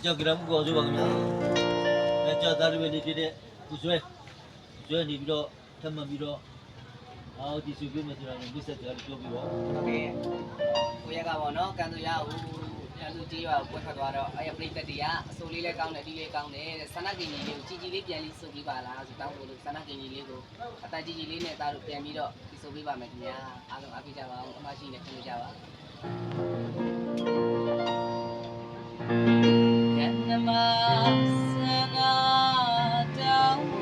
저 그럼 거저 먹으면 저 다리 왜 이렇게 구수해 구수해 니비로 잠만 비로 어디 수비면 들어가는 비슷해 잘 줘비로 오케이. 우리가 뭐너 간도야လူကြီးရွာကိုထွက်သွားတော့အဲ့ပရိသတ်တွေကဆိုလေးလဲကောင်းတယ်ဒီလေးကောင်းတယ်ဆန္ဒကင်ကြီးလေးကိုကြီးကြီးလေးပြန်ပြီးစုပ်ပြီးပါလားဆိုတောင်းလို့ဆန္ဒကင်ကြီးလေးကိုအတကြီးကြီးလေးနဲ့တားလို့ပြန်ပြီးတော့ဒီစုပ်ပြီးပါမယ်ခင်ဗျာအားလုံးအားပေးကြပါအောင်အမရှိနဲ့ခင်ဗျာပါယန္နမဆနာတောင်း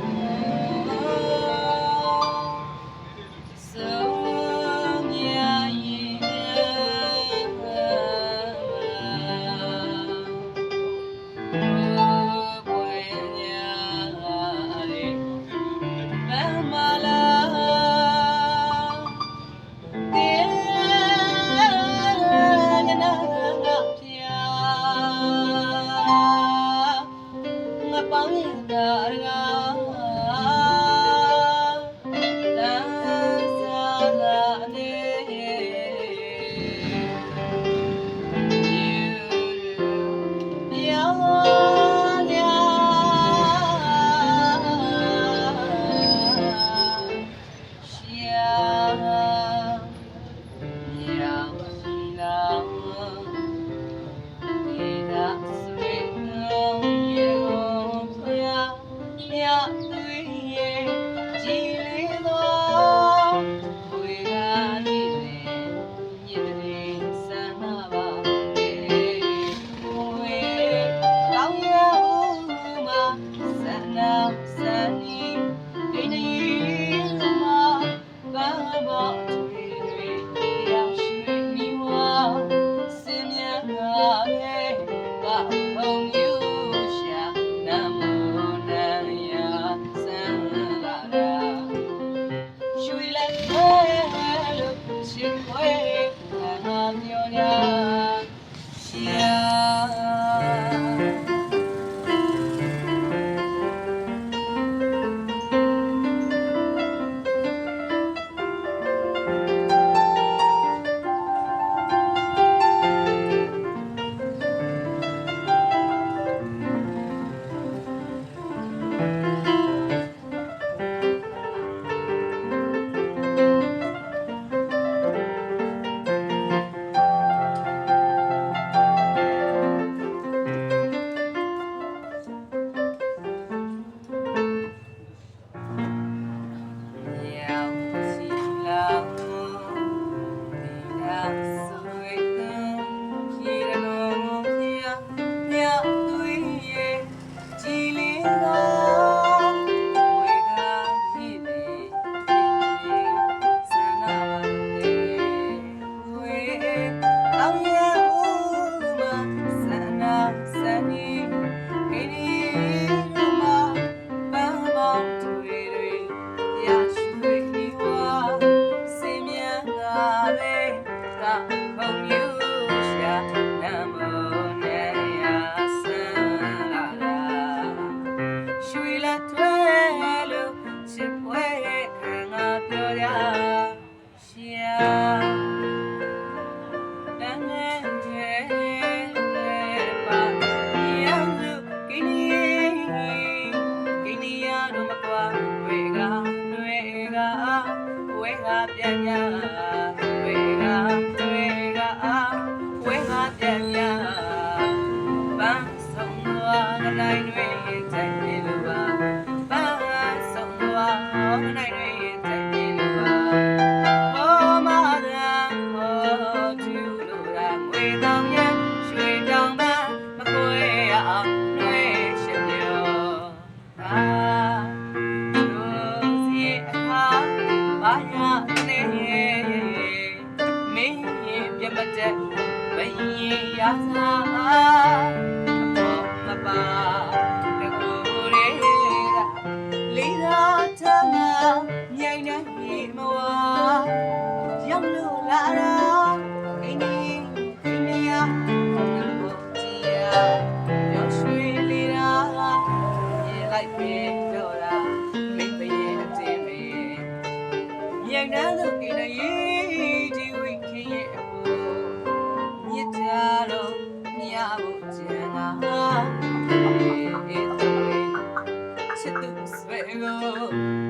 သူဆွဲကို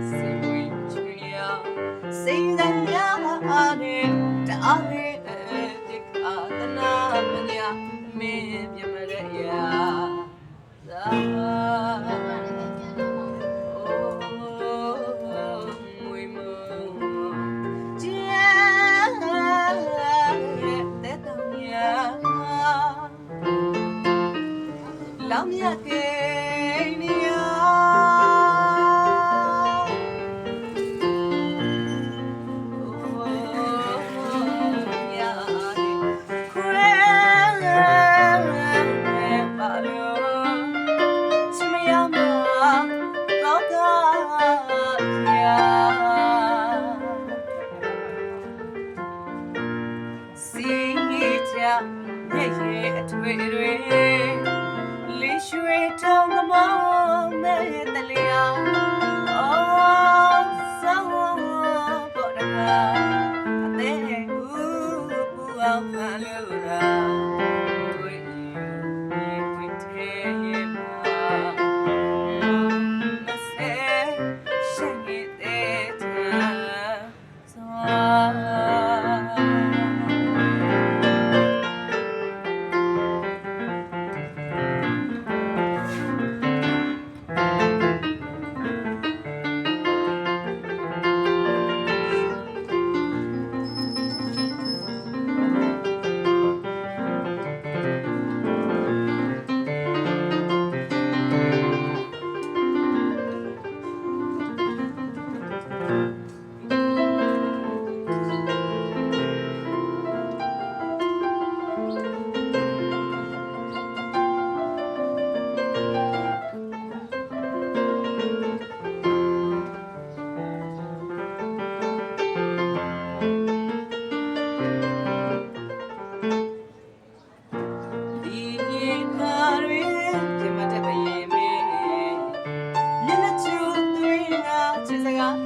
စိတ်ဝင်ချွေရစိတ်သာများအားနဲ့တအားနဲ့ဒီခါတနာမညာမင်းပြမရရာသာလောင်မြကေနီယာရဲ့ရဲ့အထွေတွေလေးရွှေတောင်ကမောင်းမဲ့တလျာအော်ဆောင်းပေါ်တကားအသေးဦးပူအောင်မလို့ရာဝေးဝေးတဲ့ရဲ့မှာမဆဲရှိနေတဲ့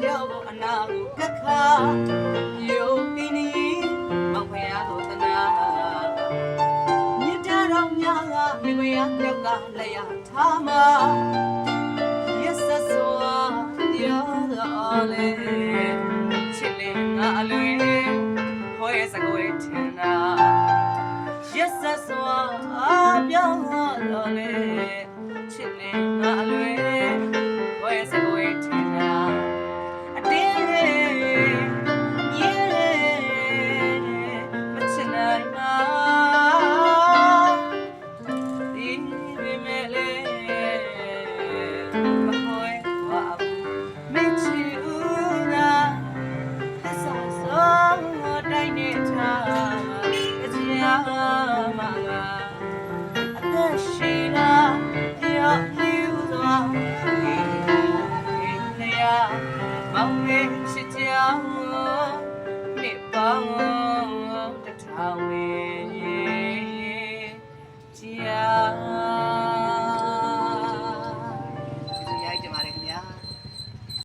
ပြောဖို့အနာကိုကခါယုံပြီးနေမောင်ဖယားကိုတနာမြစ်တာတော်များကမိမယာပြောက်ကလက်ရထားမှာရက်ဆက်စွာပြောတော်လေချစ်လေငါအလွေဟောရဲ့စကွေးထင်တာရက်ဆက်စွာပြောတော်လေချစ်လေငါအလွေဟောရဲ့စကွေးထင်တာမောင်ရဲ့ချစ်ကြောင်နှစ်ပေါင်းတစ်ထောင်ပဲ